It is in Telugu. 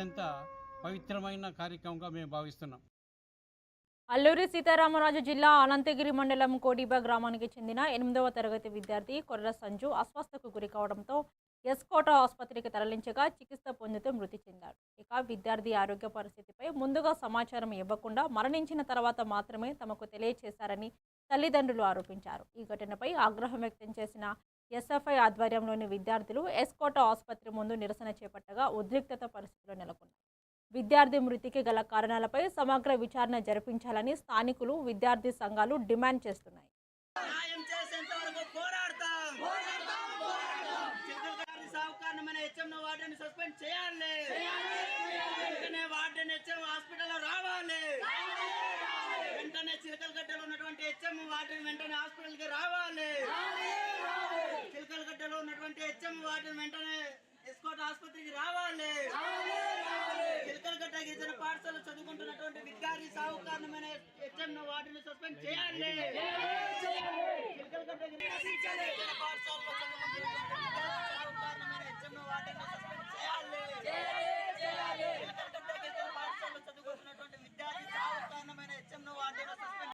అత్యంత పవిత్రమైన కార్యక్రమంగా మేము భావిస్తున్నాం. అల్లూరి సీతారామరాజు జిల్లా అనంతగిరి మండలం కోడిబా గ్రామానికి చెందిన 8వ తరగతి విద్యార్థి కొర్ర సంజు అస్వస్థకు గురి కావడంతో ఎస్కోట ఆసుపత్రికి తరలించగా చికిత్స పొందుతూ మృతి చెందాడు. ఇక విద్యార్థి ఆరోగ్య పరిస్థితిపై ముందుగా సమాచారం ఇవ్వకుండా మరణించిన తర్వాత మాత్రమే తమకు తెలియచేశారని తల్లిదండ్రులు ఆరోపించారు. ఈ ఘటనపై ఆగ్రహం వ్యక్తం చేసిన ఎస్ఎఫ్ఐ ఆధ్వర్యంలోని విద్యార్థులు ఎస్కోట ఆసుపత్రి ముందు నిరసన చేపట్టగా ఉద్రిక్తత పరిస్థితులు నెలకొన్నాయి. విద్యార్థి మృతికి గల కారణాలపై సమగ్ర విచారణ జరిపించాలని స్థానికులు, విద్యార్థి సంఘాలు డిమాండ్ చేస్తున్నాయి. చిలకలగడ్డలో ఉన్నటువంటి హెచ్ఎం వాటిని వెంటనే హాస్పిటల్కి రావాలి. చిలకలగడ్డలో ఉన్నటువంటి హెచ్ఎం వాటిని వెంటనే ఎస్కోట్ ఆసుపత్రికి రావాలి. చిలకలగడ్డ గిరిజన పాఠశాల చదువుకుంటున్నటువంటి విద్యార్థి సాగు కారణమైన హెచ్ఎం వాటిని సస్పెండ్ చేయాలి. చిలకలగడ్డ గిరిజన